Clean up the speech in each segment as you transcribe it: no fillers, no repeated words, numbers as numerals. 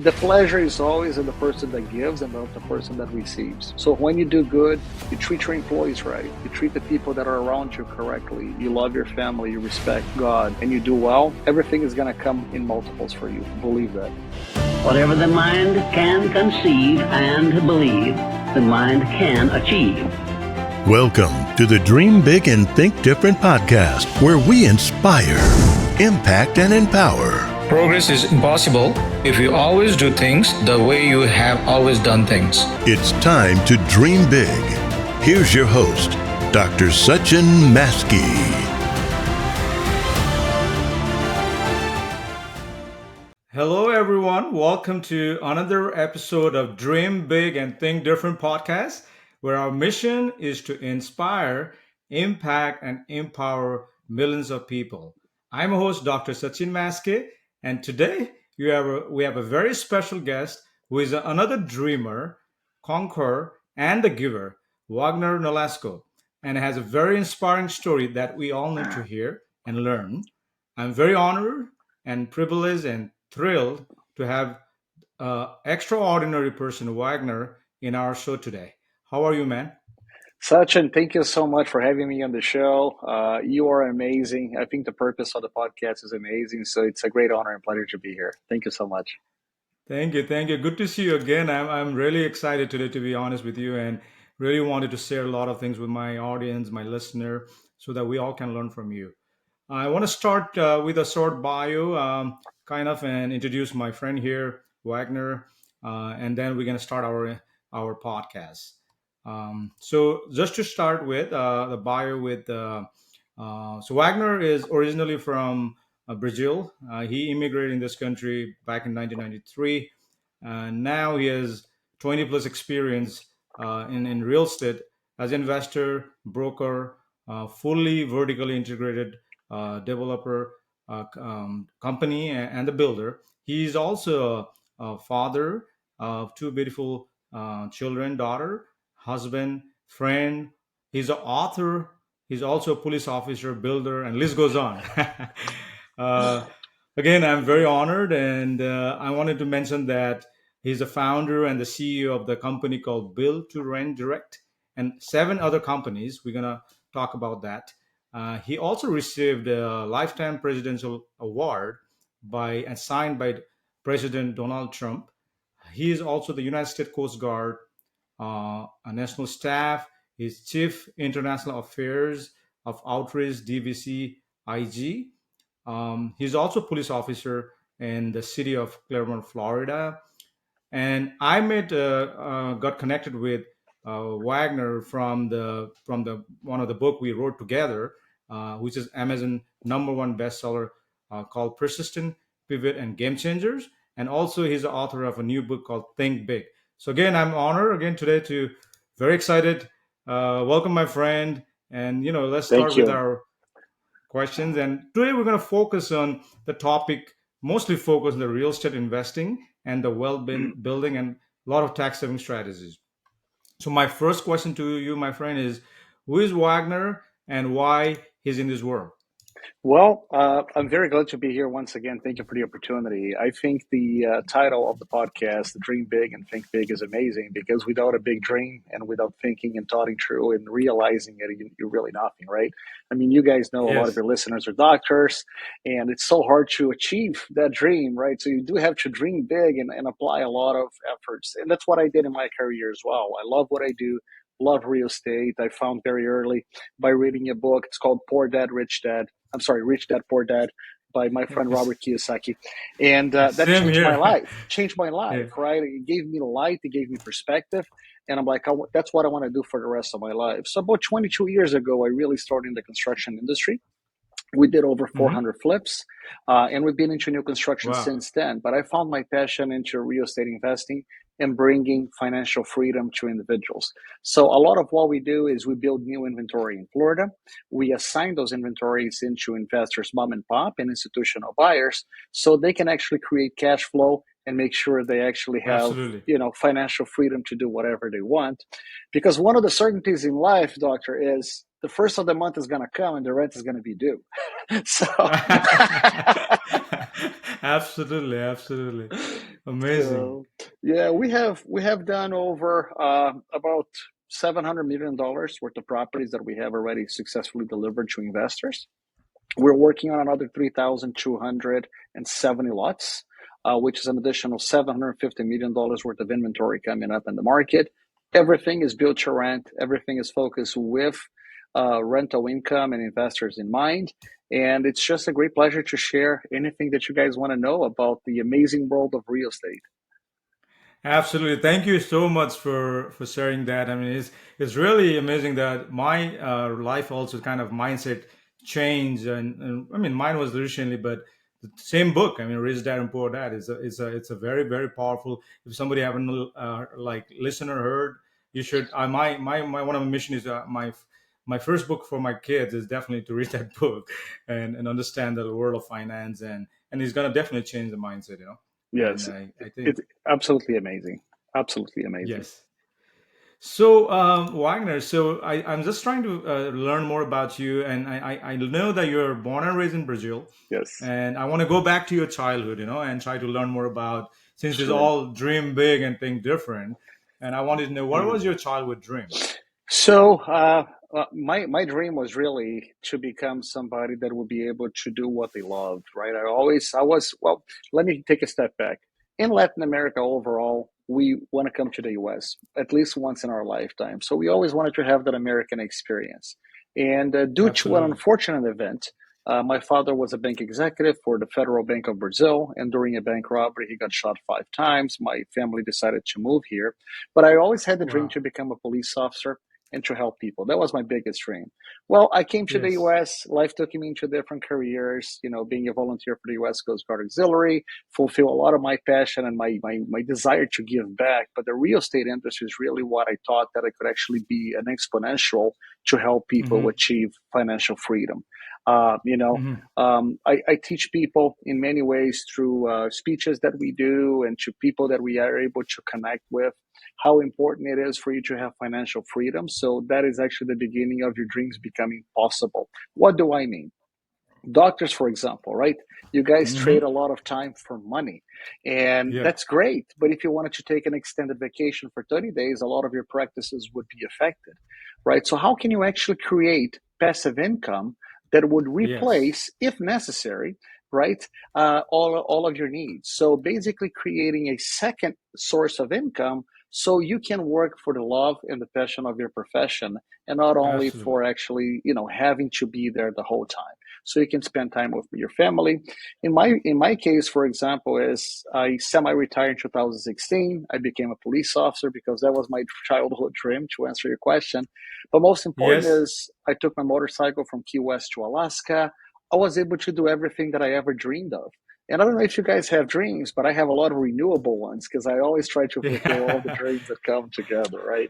The pleasure is always in the person that gives and not the person that receives. So when you do good, you treat your employees right, you treat the people that are around you correctly, you love your family, you respect God, and you do well, everything is going to come in multiples for you. Believe that. Whatever the mind can conceive and believe, the mind can achieve. Welcome to the Dream Big and Think Different podcast, where we inspire, impact, and empower. Progress is impossible if you always do things the way you have always done things. It's time to dream big. Here's your host, Dr. Sachin Maskey. Hello, everyone. Welcome to another episode of Dream Big and Think Different podcast, where our mission is to inspire, impact, and empower millions of people. I'm a host, Dr. Sachin Maskey, and today we have a very special guest who is another dreamer, conqueror, and a giver, Wagner Nolasco, and has a very inspiring story that we all need to hear and learn. I'm very honored and privileged and thrilled to have extraordinary person Wagner in our show today. How are you, man? Sachin, thank you so much for having me on the show. You are amazing. I think the purpose of the podcast is amazing. So it's a great honor and pleasure to be here. Thank you so much. Thank you, thank you. Good to see you again. I'm really excited today, to be honest with you, and really wanted to share a lot of things with my audience, my listener, so that we all can learn from you. I want to start with a short bio, and introduce my friend here, Wagner, and then we're going to start our podcast. So just to start with the bio so Wagner is originally from Brazil. He immigrated in this country back in 1993. Now he has 20 plus experience in real estate as investor, broker, fully vertically integrated developer, company, and the builder. He's also a father of two beautiful children, daughter, husband, friend. He's an author. He's also a police officer, builder, and list goes on. uh, Again, I'm very honored, and I wanted to mention that he's a founder and the CEO of the company called Build to Rent Direct, and seven other companies. We're gonna talk about that. He also received a lifetime presidential award and signed by President Donald Trump. He is also the United States Coast Guard a national staff. He's Chief International Affairs of Outreach DVC IG. He's also a police officer in the city of Claremont, Florida. And I got connected with Wagner from the one of the book we wrote together, which is Amazon #1 bestseller called Persistent Pivot and Game Changers. And also he's the author of a new book called Think Big. So again, I'm honored again today to very excited. Welcome, my friend, and let's Thank start with you. our questions. And today we're going to focus on the topic, mostly focus on the real estate investing and the wealth building and a lot of tax saving strategies. So my first question to you, my friend, is who is Wagner and why he's in this world? Well, I'm very glad to be here once again. Thank you for the opportunity. I think the title of the podcast, Dream Big and Think Big, is amazing because without a big dream and without thinking and thoughting through and realizing it, you're really nothing, right? I mean, you guys know a lot of Yes. your listeners are doctors, and it's so hard to achieve that dream, right? So you do have to dream big and apply a lot of efforts. And that's what I did in my career as well. I love what I do, love real estate. I found very early by reading a book. It's called Poor Dad, Rich Dad. I'm sorry, Rich Dad Poor Dad by my friend Yes. Robert Kiyosaki. And that Same here. changed my life, Yeah. right? It gave me light, it gave me perspective. And I'm like, that's what I want to do for the rest of my life. So about 22 years ago, I really started in the construction industry. We did over Hmm. 400 flips, and we've been into new construction Wow. since then. But I found my passion into real estate investing and bringing financial freedom to individuals. So a lot of what we do is we build new inventory in Florida. We assign those inventories into investors, mom and pop, and institutional buyers, so they can actually create cash flow and make sure they actually have Absolutely. financial freedom to do whatever they want. Because one of the certainties in life, doctor, is the first of the month is going to come and the rent is going to be due. So Absolutely, absolutely. Amazing. So yeah, we have done over about $700 million worth of properties that we have already successfully delivered to investors. We're working on another 3,270 lots, which is an additional $750 million worth of inventory coming up in the market. Everything is built to rent. Everything is focused with rental income and investors in mind. And it's just a great pleasure to share anything that you guys want to know about the amazing world of real estate. Absolutely. Thank you so much for sharing that. I mean, it's really amazing that my life also kind of mindset changed, and I mean, mine was recently, but the same book. I mean, Rich Dad and Poor Dad is it's a very very powerful. If somebody haven't like listened or heard, you should. My one of my mission is my first book for my kids is definitely to read that book and understand the world of finance, and it's gonna definitely change the mindset, you know. And Yes, I think it's absolutely amazing. Absolutely amazing. yes. So, Wagner, so I'm just trying to learn more about you, and I know that you're born and raised in Brazil, Yes, and I want to go back to your childhood, you know, and try to learn more about since it's sure. all dream big and think different, and I wanted to know what was Mhm. your childhood dream? So, my dream was really to become somebody that would be able to do what they loved, right? I was, well, let me take a step back. In Latin America overall, we want to come to the US at least once in our lifetime. So we always wanted to have that American experience. And due to an Absolutely. unfortunate event, my father was a bank executive for the Federal Bank of Brazil, and during a bank robbery, he got shot 5 times. My family decided to move here, but I always had the dream Wow. to become a police officer and to help people. That was my biggest dream. Well, I came to the Yes. US. Life took me into different careers, being a volunteer for the US Coast Guard Auxiliary, fulfill a lot of my passion and my desire to give back. But the real estate industry is really what I thought that I could actually be an exponential to help people Mm-hmm. achieve financial freedom. Uh, you know, Mm-hmm. I teach people in many ways through speeches that we do and to people that we are able to connect with how important it is for you to have financial freedom. So that is actually the beginning of your dreams becoming possible. What do I mean? Doctors, for example, right? You guys trade Mm-hmm. a lot of time for money, and Yeah. that's great. But if you wanted to take an extended vacation for 30 days, a lot of your practices would be affected, right? So, how can you actually create passive income that would Yes. replace, if necessary, right, all of your needs? So, basically, creating a second source of income so you can work for the love and the passion of your profession and not only Absolutely. for actually, having to be there the whole time so you can spend time with your family. In my case, for example, is I semi-retired in 2016. I became a police officer because that was my childhood dream. To answer your question, but most important Yes. is I took my motorcycle from Key West to Alaska. I was able to do everything that I ever dreamed of. And I don't know if you guys have dreams, but I have a lot of renewable ones because I always try to fulfill all the Yeah. dreams that come together, right?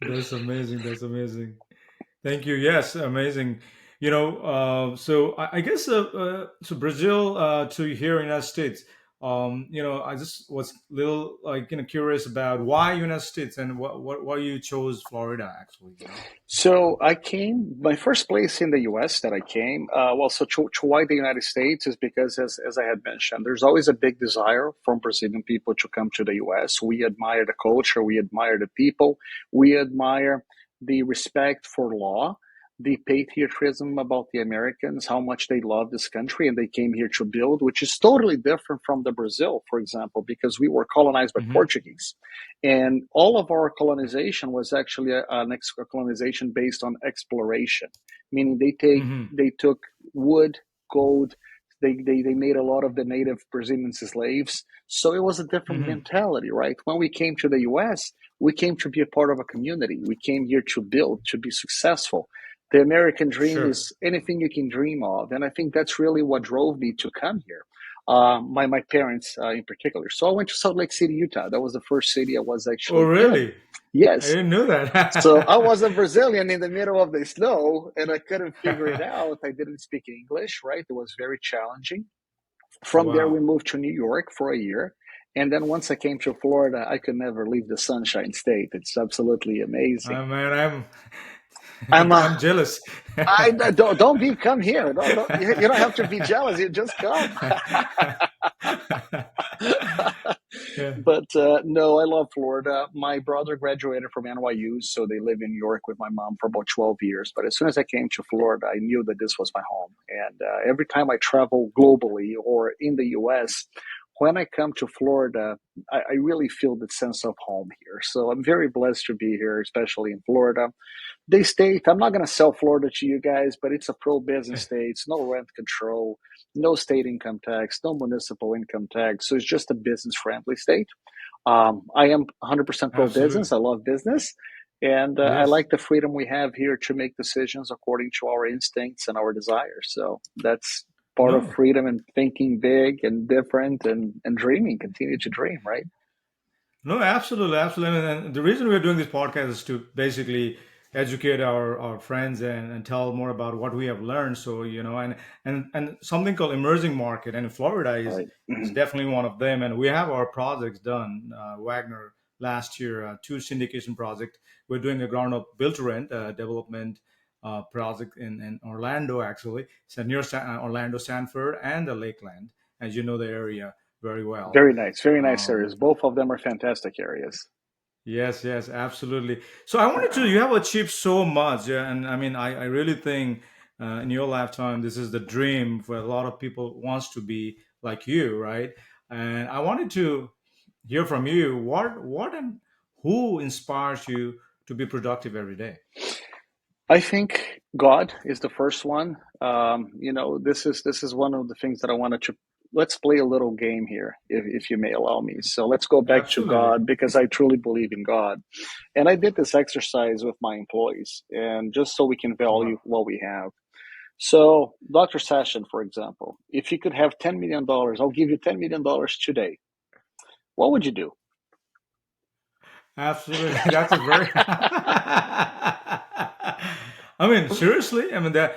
That's amazing. That's amazing. Thank you. Yes, amazing. You know, so I guess so Brazil to here in United States. You know, I just was a little like curious about why United States and what why you chose Florida actually. You know. So I came, my first place in the US that I came, to why the United States is because, as I had mentioned, there's always a big desire from Brazilian people to come to the US. We admire the culture, we admire the people, we admire the respect for law, the patriotism about the Americans, how much they love this country and they came here to build, which is totally different from the Brazil, for example, because we were colonized by Hmm. Portuguese. And all of our colonization was actually a colonization based on exploration, meaning Hmm. they took wood, gold, they made a lot of the native Brazilians slaves. So it was a different Hmm. mentality, right? When we came to the US, we came to be a part of a community. We came here to build, to be successful. The American dream Sure. is anything you can dream of. And I think that's really what drove me to come here. My parents in particular. So I went to Salt Lake City, Utah. That was the first city I was Oh, actually in. really? I Yes. didn't know So I that. was a Brazilian in the middle of the snow and I couldn't figure it out. I didn't speak English, right? It was very challenging. From there, we Wow. moved to New York for a year. And then once I came to Florida, I could never leave the Sunshine State. It's absolutely amazing. Man, I'm I'm I'm jealous. I don't be come here. You don't have to be jealous. You just come. Yeah. But no, I love Florida. My brother graduated from NYU, so they live in New York with my mom for about 12 years. But as soon as I came to Florida, I knew that this was my home. And every time I travel globally or in the US, when I come to Florida, I really feel the sense of home here. So I'm very blessed to be here, especially in Florida. They state, I'm not going to sell Florida to you guys, but it's a pro business state. It's no rent control, no state income tax, no municipal income tax. So it's just a business friendly state. I am 100% pro Absolutely. business. I love business. And I Yes. like the freedom we have here to make decisions according to our instincts and our desires. So that's part of No. freedom and thinking big and different and dreaming, continue to dream, right? No, absolutely, absolutely. And the reason we're doing this podcast is to basically educate our friends and tell more about what we have learned. So, and something called emerging market, and in Florida Right. is definitely one of them. And we have our projects done. Wagner last year, two syndication project. We're doing a ground up build to rent development project in Orlando. Actually, it's near Orlando, Sanford, and the Lakeland, as you know the area very well. Very nice Um, areas. Both of them are fantastic areas. Yes, yes, absolutely. So I wanted to, you have achieved so much. Yeah, and I mean, I really think in your lifetime, this is the dream for a lot of people wants to be like you, right? And I wanted to hear from you, what and who inspires you to be productive every day? I think God is the first one. This is one of the things that I wanted to. Let's play a little game here, if you may allow me. So let's go back to Absolutely. God because I truly believe in God, and I did this exercise with my employees, and just so we can value Wow. what we have. So, Dr. Sachin, for example, if you could have $10 million, I'll give you $10 million today. What would you do? Absolutely. That's a very I mean, seriously, I mean that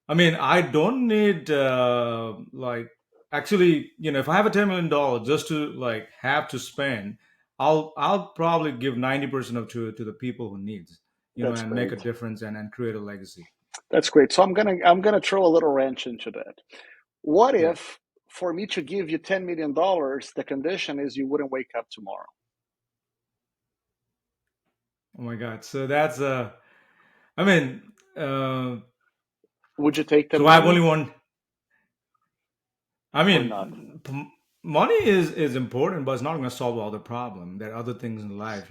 I mean, I don't need like actually, if I have a $10 million just to like have to spend, I'll probably give 90% of to the people who needs, That's and make great. a difference and create a legacy. That's great. So I'm gonna throw a little wrench into that. What Yeah. if for me to give you $10 million, the condition is you wouldn't wake up tomorrow? Oh my God. So that's I mean, uh Would you take that so I've only money one. I or not? mean, money is important, but it's not going to solve all the problem. There are other things in life,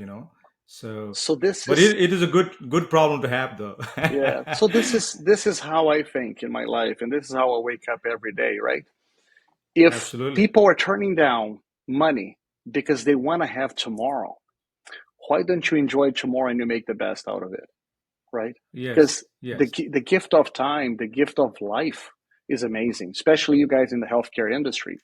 So, So this but is it is a good problem to have, though. yeah. So this is how I think in my life, and this is how I wake up every day, right? If Absolutely. people are turning down money because they want to have tomorrow, why don't you enjoy tomorrow and you make the best out of it, right? Yes. Because Yes. the gift of time, the gift of life is amazing, especially you guys in the healthcare industry.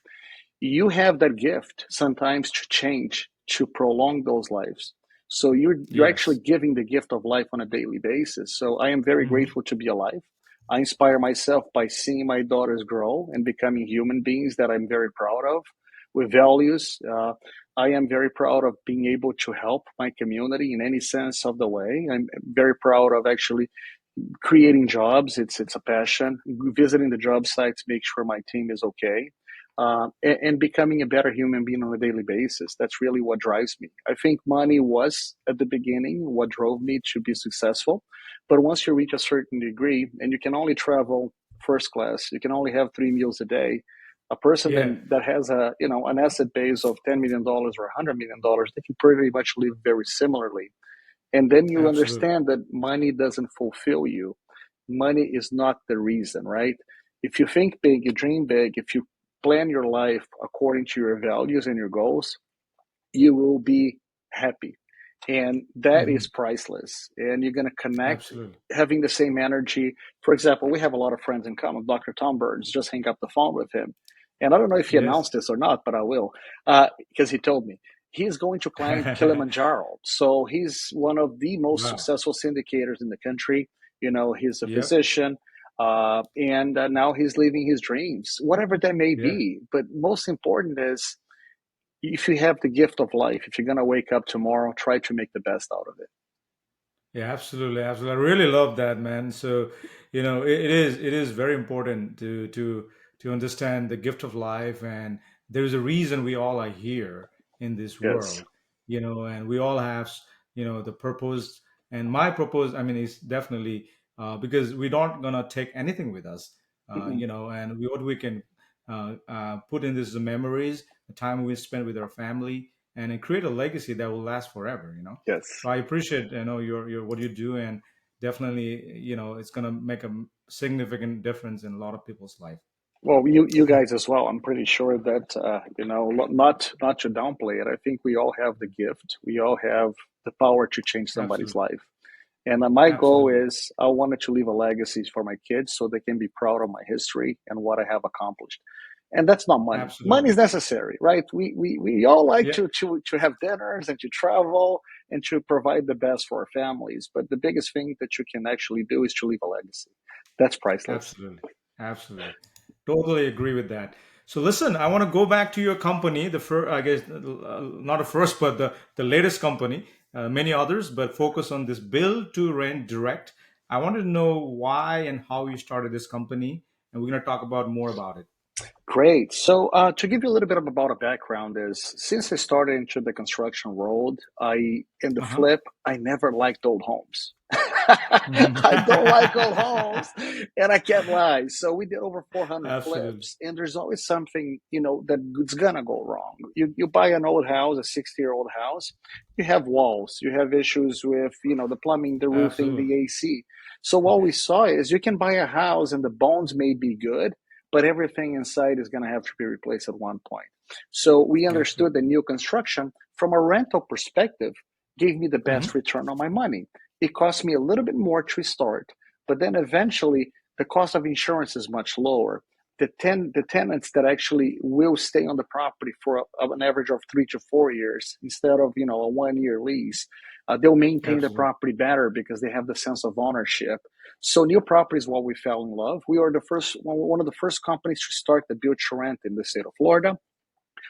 You have that gift sometimes to change, to prolong those lives. So you're actually Yes. giving the gift of life on a daily basis. So I am very Hmm. grateful to be alive. I inspire myself by seeing my daughters grow and becoming human beings that I'm very proud of with values. I am very proud of being able to help my community in any sense of the way. I'm very proud of actually creating jobs. It's a passion. Visiting the job sites, make sure my team is okay, and becoming a better human being on a daily basis. That's really what drives me. I think money was at the beginning what drove me to be successful, but once you reach a certain degree and you can only travel first class, you can only have 3 meals a day. A person Yeah. that has an asset base of $10 million or $100 million, they can pretty much live very similarly, and then you Absolutely. understand that money doesn't fulfill you. Money is not the reason, right? If you think big, you dream big, if you plan your life according to your values and your goals, you will be happy. And that is Hmm. priceless. And you're going to connect Absolutely. having the same energy. For example, we have a lot of friends in common. Dr. Tom Burns, just hang up the phone with him. And I don't know if he Yes. announced this or not, but I will, because he told me. He's going to climb Kilimanjaro. So he's one of the most Wow. successful syndicators in the country. He's a Yep. physician. And now he's living his dreams, whatever that may Yeah. be. But most important is if you have the gift of life, if you're going to wake up tomorrow, try to make the best out of it. Yeah, absolutely, absolutely. I really love that, man. So, it is very important to understand the gift of life, and there's a reason we all are here in this Yes. world, and we all have, the purpose. And my purpose, I mean, is definitely because we don't gonna take anything with us, Hmm. and what we can put in this is the memories, the time we spend with our family, and then create a legacy that will last forever. Yes. So I appreciate your what you do, and definitely it's gonna make a significant difference in a lot of people's life. Well, you guys as well. I'm pretty sure that not to downplay it. I think we all have the gift. We all have the power to change somebody's Absolutely, life. And my goal absolutely, is I wanted to leave a legacy for my kids so they can be proud of my history and what I have accomplished. And that's not money. Money absolutely. is necessary, right? We all like Yeah, to have dinners and to travel and to provide the best for our families. But the biggest thing that you can actually do is to leave a legacy. That's priceless. absolutely, absolutely. Totally agree with that. So listen, I want to go back to your company. The first, I guess, not the first, but the latest company. Many others, but focus on this build to rent direct. I wanted to know why and how you started this company, and we're going to talk about more about it. Great. So, to give you a little bit about a background, is since I started into the construction world, in the Uh huh. flip, I never liked old homes. I don't like old homes, and I can't lie. So we did over 400 Absolutely. flips, and there's always something that's gonna go wrong. You buy an old house, a 60-year-old house, you have walls, you have issues with the plumbing, the roofing, Absolutely. the AC. So what we saw is you can buy a house, and the bones may be good, but everything inside is going to have to be replaced at one point. So we understood Absolutely. that new construction, from a rental perspective, gave me the best Hmm. return on my money. It cost me a little bit more to start, but then eventually the cost of insurance is much lower. The tenants that actually will stay on the property for an average of 3 to 4 years instead of a 1 year lease, they'll maintain the Absolutely. property better because they have the sense of ownership. So new property is what we fell in love. We are the first one of the first companies to start the build to rent in the state of Florida,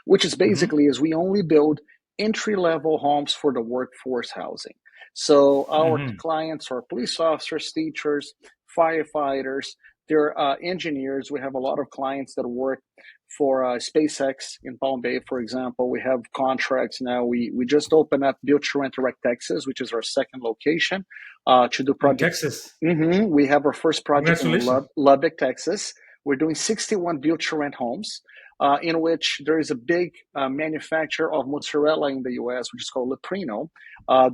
which is Hmm. basically is we only build entry level homes for the workforce housing. So our Hmm. clients are police officers, teachers, firefighters, they're engineers. We have a lot of clients that work for SpaceX in Palm Bay, for example. We have contracts now. We just opened up Build to Rent Direct Texas, which is our second location, to do In project. Texas. We have our first project in Congratulations. Lubbock, Texas. We're doing 61 build to rent homes, in which there is a big manufacturer of mozzarella in the US, which is called Leprino.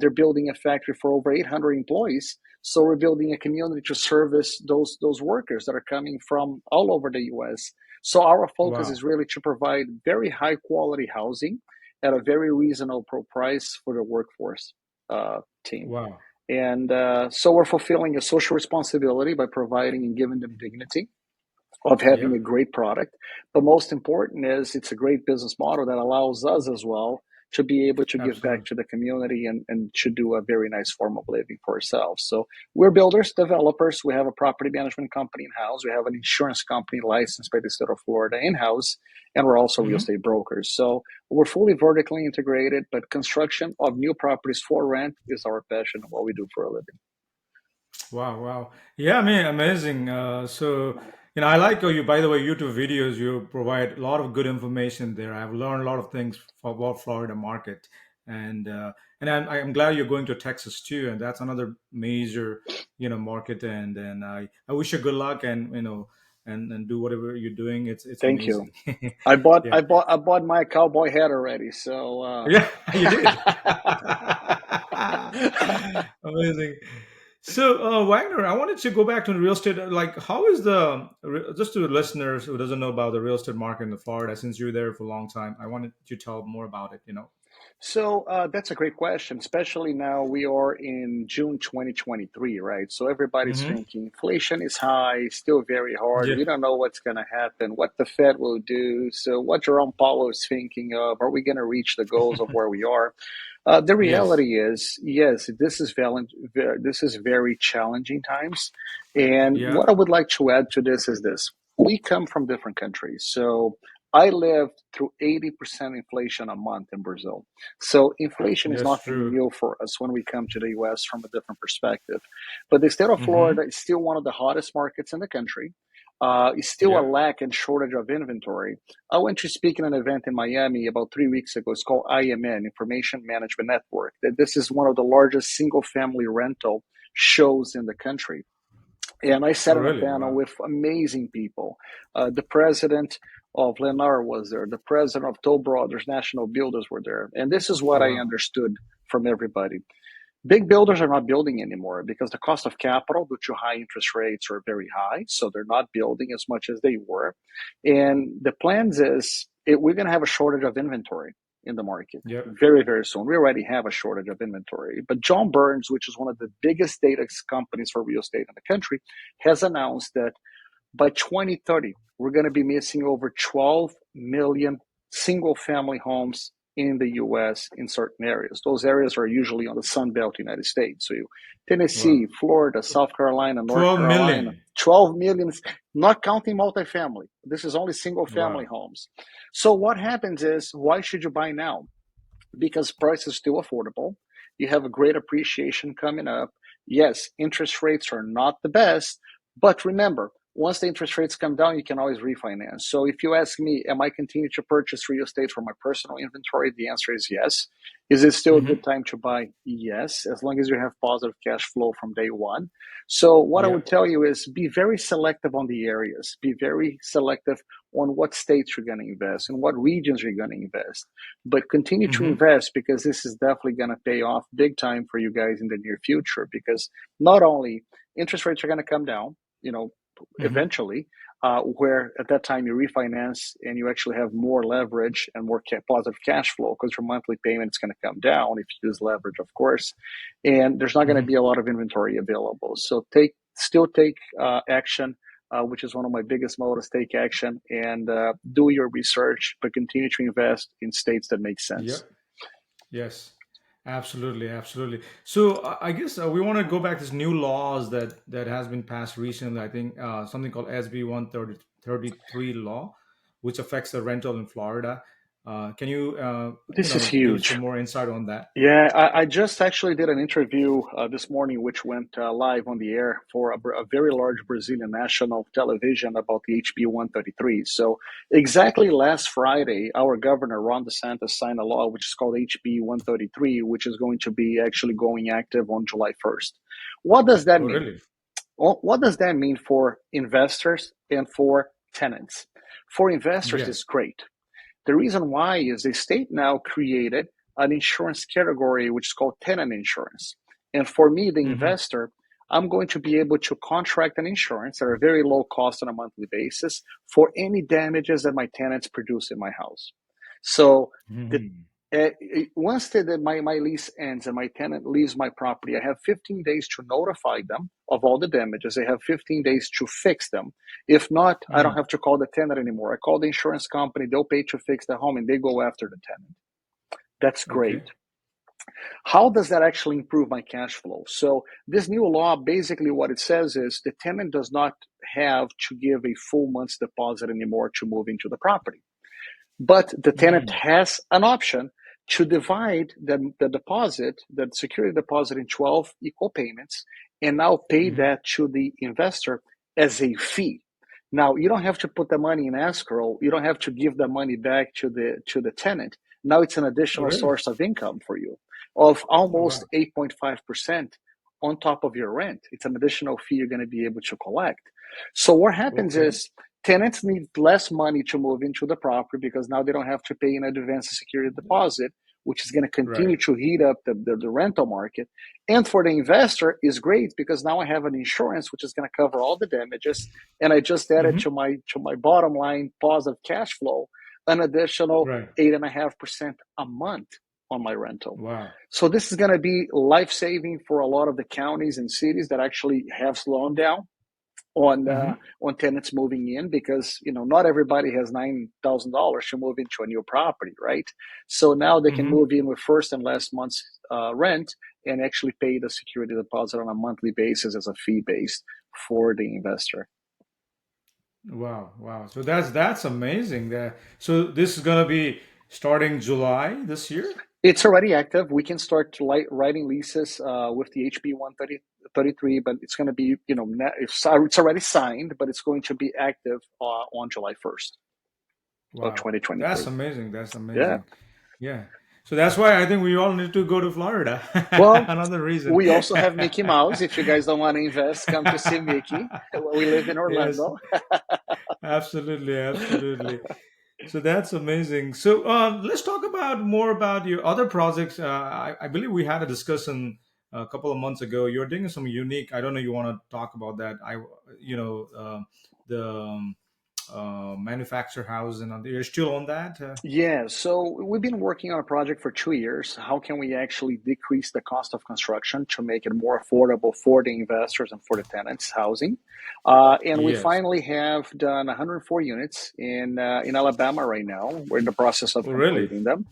They're building a factory for over 800 employees. So we're building a community to service those workers that are coming from all over the US. So our focus Wow. is really to provide very high quality housing at a very reasonable price for the workforce team. Wow. And so we're fulfilling a social responsibility by providing and giving them dignity of having a Yep. great product. But most important is it's a great business model that allows us as well to be able to give back Absolutely. to the community and to do a very nice form of living for ourselves. So we're builders, developers. We have a property management company in house. We have an insurance company licensed by the state of Florida in house, and we're also real Hmm. estate brokers. So we're fully vertically integrated, but construction of new properties for rent is our passion and what we do for a living. Wow. Wow. Yeah. I mean, amazing. I like how you. By the way, YouTube videos you provide a lot of good information there. I've learned a lot of things about Florida market, and I'm glad you're going to Texas too, and that's another major market. And I wish you good luck, and and do whatever you're doing. It's Thank you. amazing. I Yeah. bought my cowboy hat already. So Yeah, you did. Amazing. So, Wagner, I wanted to go back to the real estate. Like, how is just to the listeners who doesn't know about the real estate market in the Florida, since you're there for a long time, I wanted you to tell more about it. so that's a great question, especially now we are in June 2023, right? So everybody's Hmm. thinking inflation is high, still very hard. Yeah. We don't know what's going to happen, what the Fed will do. So what Jerome Powell is thinking of, are we going to reach the goals of where we are? The Yes. reality is, yes, this is very challenging times. And Yeah. what I would like to add to this is this: we come from different countries, so I lived through 80% inflation a month in Brazil. So inflation is That's nothing true. new for us when we come to the US from a different perspective. But the state of Florida Mm-hmm. is still one of the hottest markets in the country. It's still a Yeah. lack and shortage of inventory. I went to speak in an event in Miami about 3 weeks ago. It's called IMN, Information Management Network. This is one of the largest single family rental shows in the country. And I Oh, sat on a really? panel Wow. with amazing people. The president of Lennar was there. The president of Toll Brothers National Builders were there. And this is what I Wow. understood from everybody. Big builders are not building anymore because the cost of capital due to high interest rates are very high. So they're not building as much as they were. And the plans is we're going to have a shortage of inventory in the market Yep. very, very soon. We already have a shortage of inventory. But John Burns, which is one of the biggest data companies for real estate in the country, has announced that by 2030, we're going to be missing over 12 million single family homes in the US in certain areas. Those areas are usually on the Sun Belt United States. So Wow. Tennessee, Florida, South Carolina, North 12 Carolina, million. 12 million, not counting multifamily. This is only single family Wow. homes. So what happens is, why should you buy now? Because price is still affordable. You have a great appreciation coming up. Yes, interest rates are not the best, but remember, once the interest rates come down, you can always refinance. So if you ask me, am I continuing to purchase real estate for my personal inventory? The answer is yes. Is it still a Mm-hmm. good time to buy? Yes, as long as you have positive cash flow from day one. So what I Yeah. would tell you is be very selective on the areas. Be very selective on what states you're going to invest and what regions you're going to invest, but continue to Mm-hmm. invest because this is definitely going to pay off big time for you guys in the near future, because not only interest rates are going to come down, Mm-hmm. eventually, where at that time you refinance and you actually have more leverage and more positive cash flow because your monthly payment is going to come down if you use leverage, of course, and there's not going to Mm-hmm. be a lot of inventory available. So still take action, which is one of my biggest motives. Take action and do your research, but continue to invest in states that make sense. Yep. Yes. Absolutely. Absolutely. So I guess we want to go back to this new laws that has been passed recently. I think something called SB 133 law, which affects the rental in Florida. Can you This is give huge. some more insight on that? Yeah, I just actually did an interview this morning, which went live on the air for a very large Brazilian national television about the HB 133. So, exactly last Friday, our governor, Ron DeSantis, signed a law which is called HB 133, which is going to be actually going active on July 1st. What does that Oh, mean? really? Well, what does that mean for investors and for tenants? For investors, Yeah. it's great. The reason why is the state now created an insurance category which is called tenant insurance. And for me, the Mm-hmm. investor, I'm going to be able to contract an insurance at a very low cost on a monthly basis for any damages that my tenants produce in my house. So the Mm-hmm. uh, once my lease ends and my tenant leaves my property, I have 15 days to notify them of all the damages. I have 15 days to fix them. If not, I don't Mm. have to call the tenant anymore. I call the insurance company, they'll pay to fix the home, and they go after the tenant. That's great. Okay. How does that actually improve my cash flow? So, this new law basically what it says is the tenant does not have to give a full month's deposit anymore to move into the property. But the tenant Mm. has an option to divide the deposit, the security deposit, in 12 equal payments, and now pay Mm-hmm. that to the investor as a fee. Now you don't have to put the money in escrow. You don't have to give the money back to the tenant. Now it's an Oh, additional really? source of income for you of Oh, almost wow. 8.5% on top of your rent. It's an additional fee you're going to be able to collect. So what happens Okay. is tenants need less money to move into the property because now they don't have to pay an advance security deposit, which is going to Right. continue to heat up the rental market. And for the investor is great because now I have an insurance which is going to cover all the damages, and I just added Mm-hmm. to my bottom line positive cash flow an additional Right. 8.5% a month on my rental. Wow. So this is going to be life saving for a lot of the counties and cities that actually have slowed down Mm-hmm. on tenants moving in, because not everybody has $9,000 to move into a new property, right? So now they can Mm-hmm. move in with first and last month's rent and actually pay the security deposit on a monthly basis as a fee based for the investor. Wow, wow. So that's amazing. So this is gonna be starting July this year. It's already active. We can start writing leases with the HB 133, but it's going to be, it's already signed, but it's going to be active on July 1st of Wow, that's 2023. amazing. That's Yeah. amazing. Yeah. So that's why I think we all need to go to Florida. Well, Another reason. we also have Mickey Mouse. If you guys don't want to invest, come to see Mickey. We live in Yes, Orlando. absolutely, absolutely. So that's amazing. So let's talk about more about your other projects. I believe we had a discussion a couple of months ago. You're doing some unique. I don't know. You want to talk about that? The manufacture house, and you're still on that. Yeah, so we've been working on a project for 2 years. How can we actually decrease the cost of construction to make it more affordable for the investors and for the tenants housing? And we Yes. finally have done 104 units in Alabama right now. We're in the process of Oh, really? completing them.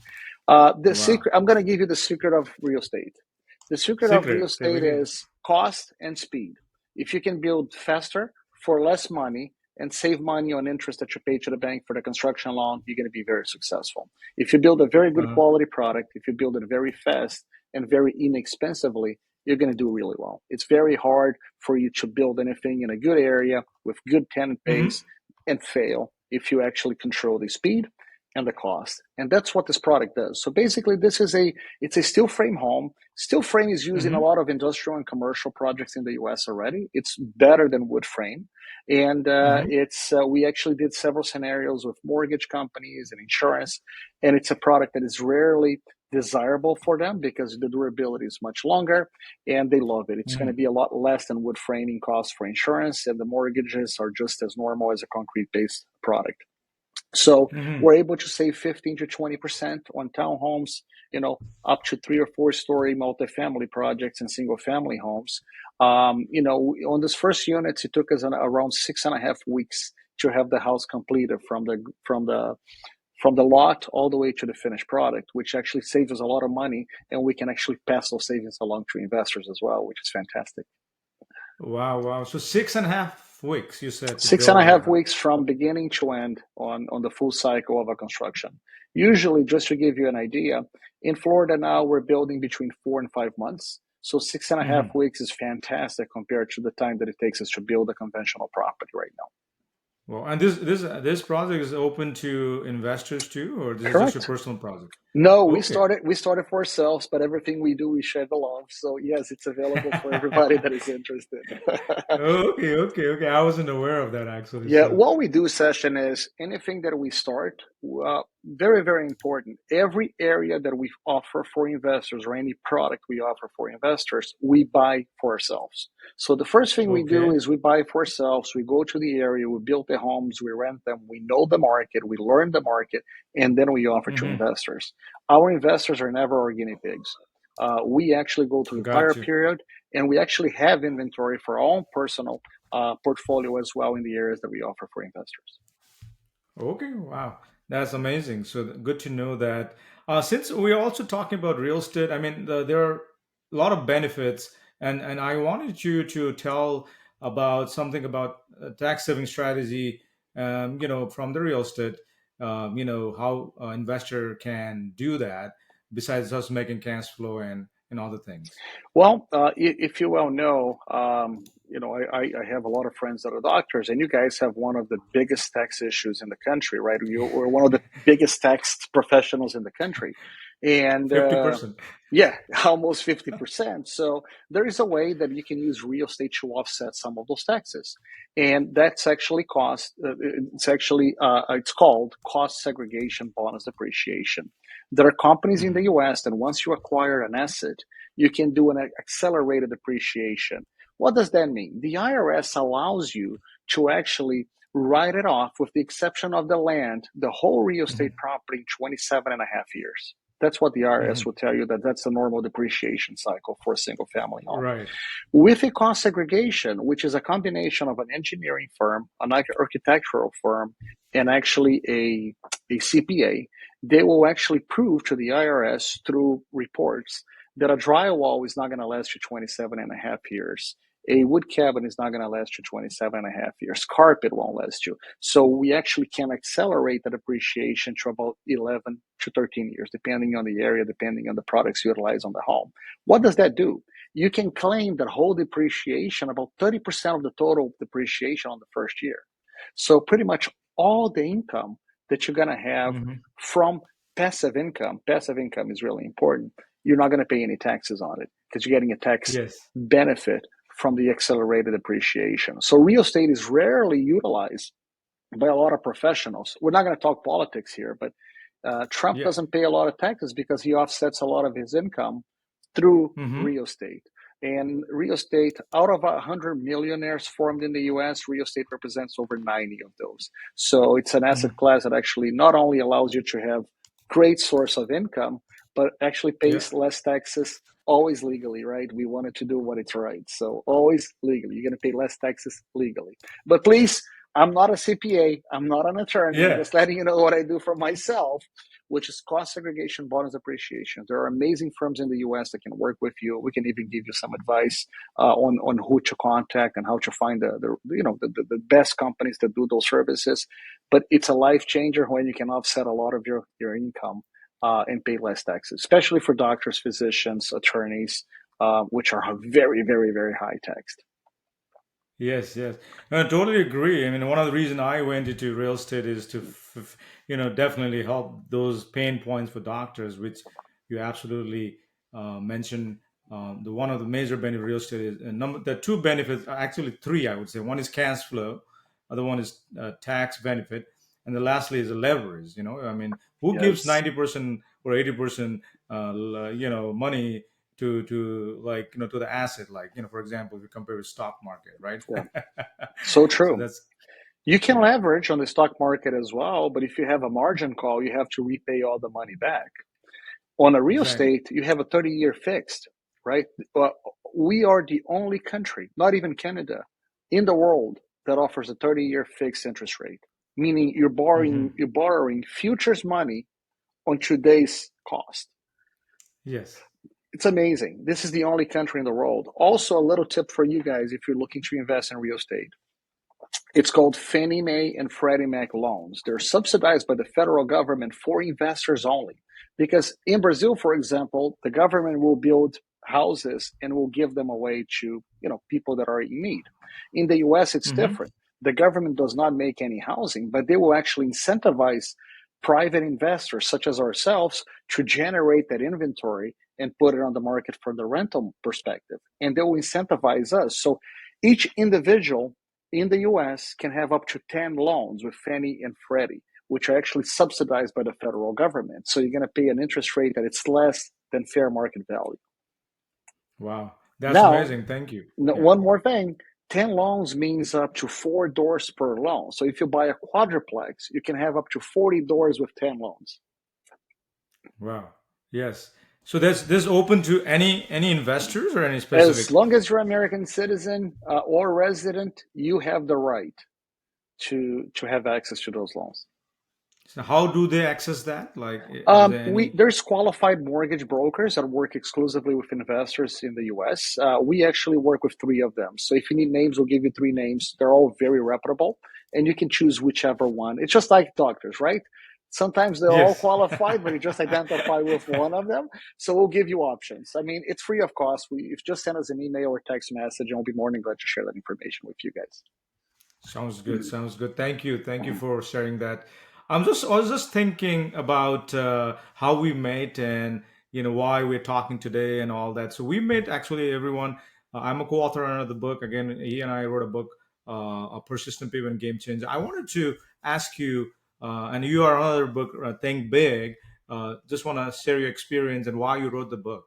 The Wow. secret, I'm going to give you the secret of real estate. The secret of real Secret. Say we estate need. is cost and speed. If you can build faster for less money and save money on interest that you pay to the bank for the construction loan, you're going to be very successful. If you build a very good Uh, quality product, if you build it very fast and very inexpensively, you're going to do really well. It's very hard for you to build anything in a good area with good tenant mhm, base and fail if you actually control the speed and the cost. And that's what this product does. So basically, it's a steel frame home. Steel frame is used in a mhm, lot of industrial and commercial projects in the U.S. already. It's better than wood frame, and mhm, it's we actually did several scenarios with mortgage companies and insurance, and it's a product that is rarely desirable for them because the durability is much longer and they love it. It's going to mhm, be a lot less than wood framing costs for insurance, and the mortgages are just as normal as a concrete based product. So mhm. we're able to save 15 to 20% on townhomes, up to 3 or 4 story multifamily projects and single family homes. On this first unit, it took us around 6.5 weeks to have the house completed from the lot all the way to the finished product, which actually saves us a lot of money, and we can actually pass those savings along to investors as well, which is fantastic. Wow, wow. So 6.5 weeks, you said, to Six and build a a half house. weeks from beginning to end on the full cycle of a construction. Usually, just to give you an idea, in Florida now we're building between 4 and 5 months. So 6.5 weeks is fantastic compared to the time that it takes us to build a conventional property right now. Well, and this project is open to investors too, or this is just your Correct. personal project? No, we Okay. started we started for ourselves, but everything we do, we share the love. So yes, it's available for everybody that is interested. Okay, okay, okay. I wasn't aware of that actually. Yeah, So, what we do, Session, is anything that we start, very, very important. Every area that we offer for investors or any product we offer for investors, we buy for ourselves. So the first thing we do okay. is we buy for ourselves. We go to the area, we build the homes, we rent them, we know the market, we learn the market, and then we offer to Hmm. investors. Our investors are never our guinea pigs. We actually go through the entire Got you. period, and we actually have inventory for our own personal portfolio as well in the areas that we offer for investors. Okay, wow, that's amazing. So good to know that. Since we're also talking about real estate, I mean, there are a lot of benefits, and I wanted you to tell about something about tax saving strategy. From the real estate, how investor can do that besides just making cash flow and other things. Well, if you well know, I have a lot of friends that are doctors, and you guys have one of the biggest tax issues in the country, right? We're one of the biggest tax professionals in the country. And 50%. yeah, almost 50%. So there is a way that you can use real estate to offset some of those taxes. And that's actually it's called cost segregation bonus depreciation. There are companies in the Hmm. US that once you acquire an asset, you can do an accelerated depreciation. What does that mean? The IRS allows you to actually write it off, with the exception of the land, the whole real estate Hmm. property in 27 and a half years. That's what the IRS Hmm. will tell you, that's the normal depreciation cycle for a single family home. Right. With a cost segregation, which is a combination of an engineering firm, an architectural firm, and actually a CPA, they will actually prove to the IRS through reports that a drywall is not going to last you 27 and a half years. A wood cabin is not going to last you 27 and a half years. Carpet won't last you. So we actually can accelerate that appreciation to about 11 to 13 years, depending on the area, depending on the products utilized on the home. What does that do? You can claim that whole depreciation, about 30% of the total depreciation on the first year. So pretty much all the income that you're going to have from passive income is really important. You're not going to pay any taxes on it because you're getting a tax benefit from the accelerated appreciation. So real estate is rarely utilized by a lot of professionals. We're not going to talk politics here, but Trump doesn't pay a lot of taxes because he offsets a lot of his income through real estate. And real estate, out of 100 millionaires formed in the US, real estate represents over 90 of those. So it's an asset class that actually not only allows you to have great source of income, but actually pays less taxes, always legally, right? We wanted to do what it's right. So always legally. You're going to pay less taxes legally. But please, I'm not a CPA. I'm not an attorney. I'm just letting you know what I do for myself, which is cost segregation, bonus appreciation. There are amazing firms in the U.S. that can work with you. We can even give you some advice on who to contact and how to find the best companies that do those services. But it's a life changer when you can offset a lot of your income and pay less taxes, especially for doctors, physicians, attorneys, which are very, very, very high taxed. Yes, yes. No, I totally agree. I mean, one of the reasons I went into real estate is to, definitely help those pain points for doctors, which you absolutely mentioned. The one of the major benefits of real estate is the two benefits, actually three, I would say. One is cash flow, other one is tax benefit, and the lastly is the leverage. I mean, who gives 90% or 80% money to like to the asset, like for example, if you compare with stock market, right? So true. So you can leverage on the stock market as well, but if you have a margin call, you have to repay all the money back. On a real estate, you have a 30-year fixed, right? We are the only country, not even Canada, in the world that offers a 30-year fixed interest rate, meaning you're borrowing futures money on today's cost. Yes. It's amazing. This is the only country in the world. Also, a little tip for you guys if you're looking to invest in real estate. It's called Fannie Mae and Freddie Mac loans. They're subsidized by the federal government for investors only. Because in Brazil, for example, the government will build houses and will give them away to people that are in need. In the US, it's different. The government does not make any housing, but they will actually incentivize private investors such as ourselves to generate that inventory and put it on the market from the rental perspective. And they will incentivize us. So each individual in the US can have up to 10 loans with Fannie and Freddie, which are actually subsidized by the federal government. So you're going to pay an interest rate that it's less than fair market value. Wow. That's amazing. Thank you. One more thing. 10 loans means up to 4 doors per loan. So if you buy a quadruplex, you can have up to 40 doors with 10 loans. Wow. Yes. So this open to any investors or any specific? As long as you're an American citizen or resident, you have the right to have access to those loans. So how do they access that? Like, there's qualified mortgage brokers that work exclusively with investors in the U.S. We actually work with 3 of them. So if you need names, we'll give you 3 names. They're all very reputable, and you can choose whichever one. It's just like doctors, right? Sometimes they're all qualified, but you just identify with one of them. So we'll give you options. I mean, it's free of cost. If just send us an email or text message, and we'll be more than glad to share that information with you guys. Sounds good. Sounds good. Thank you. Thank you for sharing that. I was just thinking about how we met and why we're talking today and all that. So we met actually everyone. I'm a co-author on the book. Again, he and I wrote a book, A Persistent Pivot Game Changer. I wanted to ask you, and you are another book, Think Big. Just want to share your experience and why you wrote the book.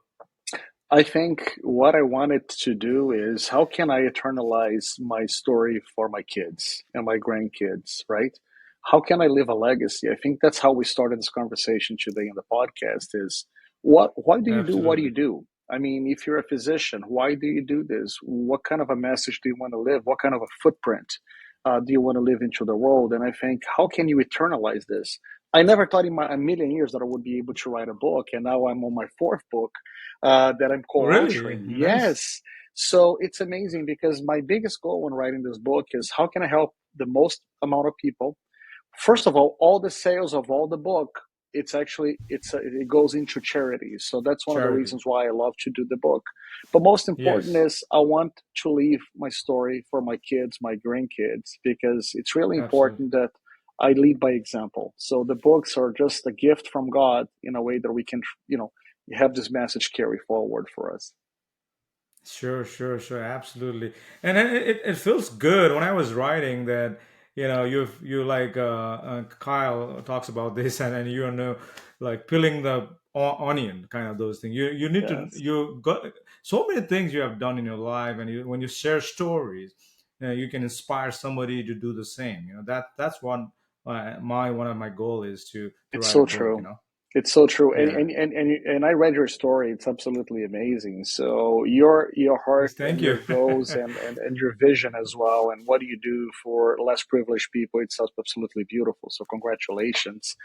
I think what I wanted to do is how can I eternalize my story for my kids and my grandkids, right? How can I leave a legacy? I think that's how we started this conversation today in the podcast is why do you do what do you do? I mean, if you're a physician, why do you do this? What kind of a message do you want to live? What kind of a footprint do you want to live into the world? And I think, how can you eternalize this? I never thought in a million years that I would be able to write a book. And now I'm on my 4th book that I'm co-authoring. Really? Yes. Nice. So it's amazing because my biggest goal when writing this book is how can I help the most amount of people. First of all the sales of all the book, it goes into charities. So that's one of the Charity. reasons why I love to do the book. But most important Yes, is I want to leave my story for my kids, my grandkids, because it's really absolutely. important that I lead by example. So the books are just a gift from God in a way that we can, have this message carry forward for us. Sure, sure, sure, absolutely. And it feels good when I was writing that, you like Kyle talks about this, and you know, like peeling the onion, kind of those things. You need to Yes, you got so many things you have done in your life, and when you share stories, you can inspire somebody to do the same. That's one of my goal is to it's write a so book. true. It's so true, and Yeah. and I read your story. It's absolutely amazing. So your heart Yes, and thank you. your goals and your vision as well, and what do you do for less privileged people? It's absolutely beautiful. So congratulations.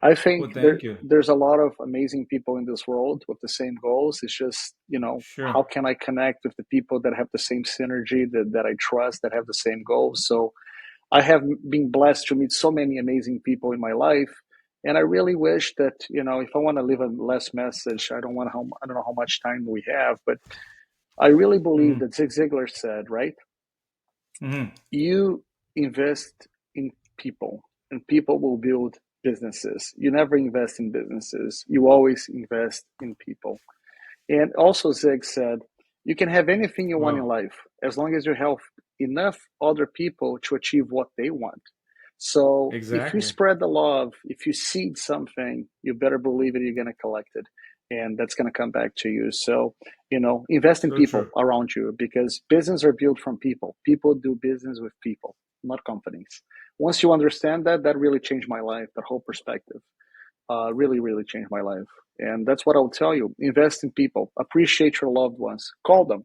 I think Well, thank you. there's a lot of amazing people in this world with the same goals. It's just how Sure. can I connect with the people that have the same synergy that I trust that have the same goals. So I have been blessed to meet so many amazing people in my life. And I really wish that, if I want to leave a last message, I don't know how much time we have, but I really believe Hmm. that Zig Ziglar said, right? Hmm. You invest in people and people will build businesses. You never invest in businesses. You always invest in people. And also, Zig said, you can have anything you want in Wow. life as long as you help enough other people to achieve what they want. So if you Exactly. spread the love, if you seed something, you better believe it, you're going to collect it. And that's going to come back to you. So, invest in So people true. around you because business are built from people. People do business with people, not companies. Once you understand that, that really changed my life, that whole perspective really, really changed my life. And that's what I will tell you. Invest in people. Appreciate your loved ones. Call them.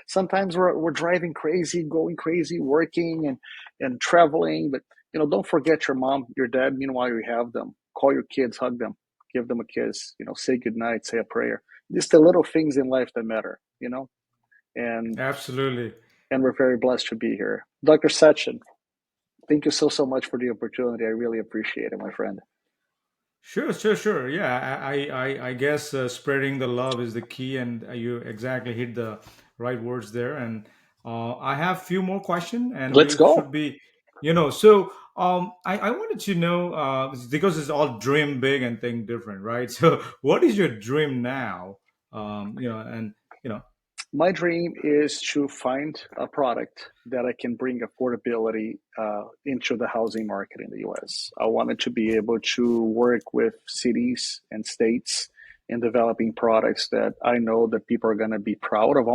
Sometimes we're driving crazy, going crazy, working and traveling, but don't forget your mom, your dad. Meanwhile, you have them. Call your kids, hug them, give them a kiss. Say good night, say a prayer. Just the little things in life that matter. And Absolutely. and we're very blessed to be here, Dr. Sachin. Thank you so much for the opportunity. I really appreciate it, my friend. Sure, sure, sure. Yeah, I guess spreading the love is the key, and you exactly hit the right words there. And I have few more questions, and Let's we should go. be, so I wanted to know because it's all dream big and think different, right? So, what is your dream now? And you know, My dream is to find a product that I can bring affordability into the housing market in the US. I wanted to be able to work with cities and states in developing products that I know that people are going to be proud of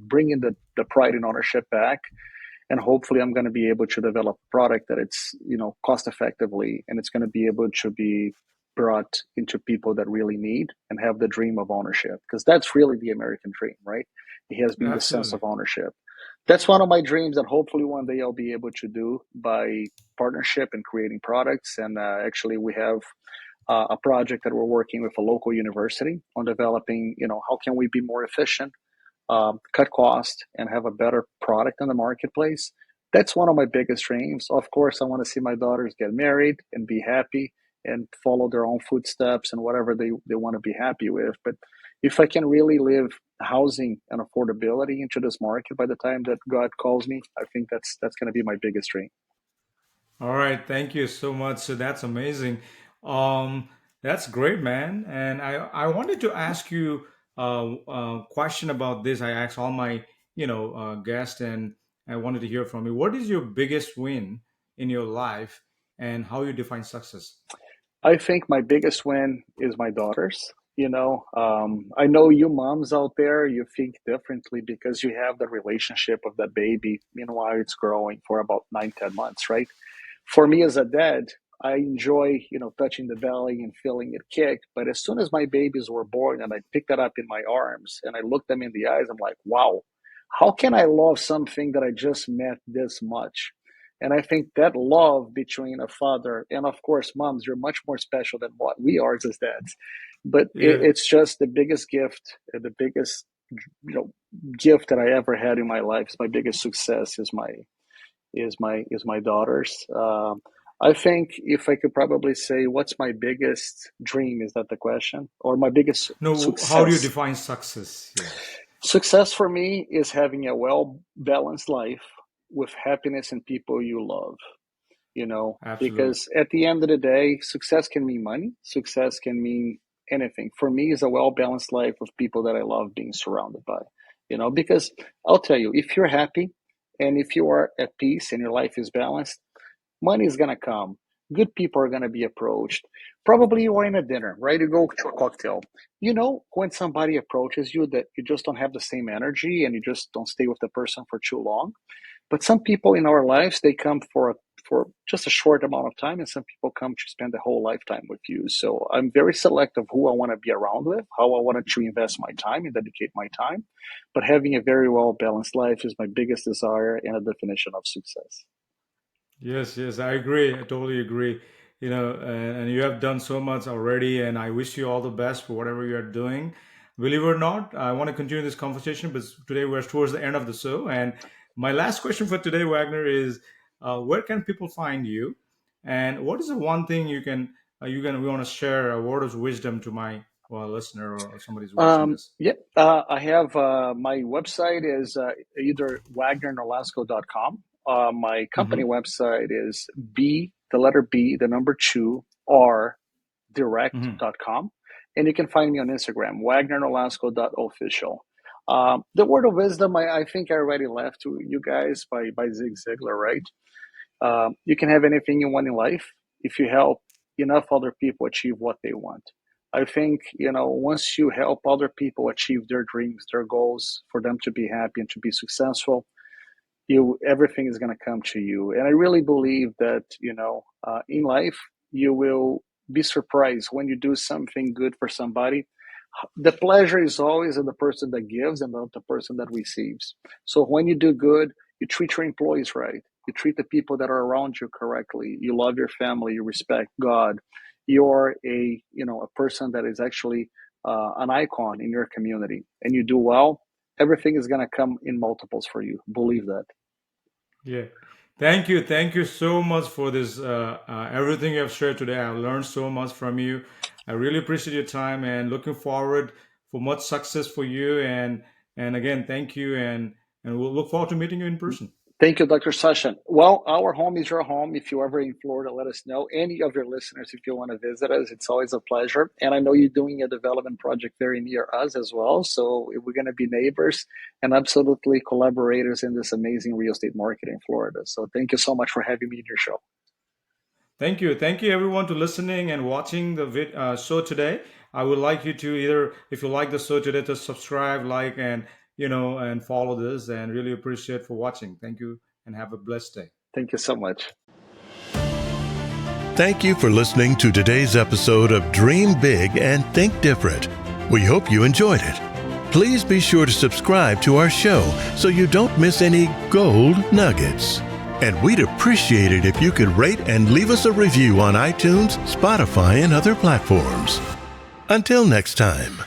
bringing the pride in ownership back. And hopefully I'm going to be able to develop a product that it's, cost effectively and it's going to be able to be brought into people that really need and have the dream of ownership because that's really the American dream, right? It has been the sense absolutely. of ownership. That's one of my dreams that hopefully one day I'll be able to do by partnership and creating products. And actually, we have a project that we're working with a local university on developing, how can we be more efficient, cut cost, and have a better product in the marketplace. That's one of my biggest dreams. Of course, I want to see my daughters get married and be happy and follow their own footsteps and whatever they want to be happy with. But if I can really live housing and affordability into this market by the time that God calls me, I think that's going to be my biggest dream. All right, thank you so much. So that's amazing. That's great, man. And I wanted to ask you a question about this. I asked all my guests, and I wanted to hear from you. What is your biggest win in your life, and how you define success? I think my biggest win is my daughters. I know you moms out there, you think differently because you have the relationship of that baby. Meanwhile, it's growing for about 9, 10 months, right? For me as a dad, I enjoy, touching the belly and feeling it kick. But as soon as my babies were born and I picked that up in my arms and I looked them in the eyes, I'm like, wow, how can I love something that I just met this much? And I think that love between a father and, of course, moms, you're much more special than what we are as dads. But Yeah. it's just the biggest gift, the biggest you know gift that I ever had in my life. My biggest success is my daughters. I think if I could probably say what's my biggest dream, is that the question, or my biggest No, how do you success? define success? Yes, Success for me is having a well balanced life with happiness and people you love. absolutely. Because at the end of the day, success can mean money, success can mean anything. For me, is a well balanced life with people that I love being surrounded by. Because I'll tell you, if you're happy and if you are at peace and your life is balanced, money is going to come. Good people are going to be approached. Probably you are in a dinner, right? You go to a cocktail. When somebody approaches you that you just don't have the same energy and you just don't stay with the person for too long. But some people in our lives, they come for just a short amount of time, and some people come to spend a whole lifetime with you. So I'm very selective who I want to be around with, how I want to invest my time and dedicate my time. But having a very well balanced life is my biggest desire and a definition of success. Yes, yes, I agree. I totally agree. And you have done so much already, and I wish you all the best for whatever you are doing. Believe it or not, I want to continue this conversation, but today we're towards the end of the show. And my last question for today, Wagner, is where can people find you? And what is the one thing we want to share a word of wisdom to my listener or somebody who's watching this? Yeah, I have my website is either wagnernolasco.com. My company Hmm. website is the letter B, the number 2, R, Hmm. direct.com. And you can find me on Instagram, wagnernolasco.official. The word of wisdom, I think I already left to you guys by Zig Ziglar, right? You can have anything you want in life if you help enough other people achieve what they want. I think, once you help other people achieve their dreams, their goals, for them to be happy and to be successful, everything is going to come to you. And I really believe that, in life, you will be surprised when you do something good for somebody. The pleasure is always in the person that gives and not the person that receives. So when you do good, you treat your employees right. You treat the people that are around you correctly. You love your family. You respect God. You're a person that is actually an icon in your community, and you do well. Everything is going to come in multiples for you. Believe that. Yeah. Thank you. Thank you so much for this, everything you have shared today. I learned so much from you. I really appreciate your time and looking forward for much success for you. And again, thank you. And we'll look forward to meeting you in person. Thank you, Dr. Sachin. Well, our home is your home. If you're ever in Florida, let us know. Any of your listeners, if you want to visit us, it's always a pleasure. And I know you're doing a development project very near us as well. So we're going to be neighbors and absolutely collaborators in this amazing real estate market in Florida. So thank you so much for having me in your show. Thank you. Thank you, everyone, to listening and watching the show today. I would like you to either, if you like the show today, to subscribe, like, and follow this. And really appreciate for watching. Thank you, and have a blessed day. Thank you so much. Thank you for listening to today's episode of Dream Big and Think Different. We hope you enjoyed it. Please be sure to subscribe to our show so you don't miss any gold nuggets. And we'd appreciate it if you could rate and leave us a review on iTunes, Spotify, and other platforms. Until next time.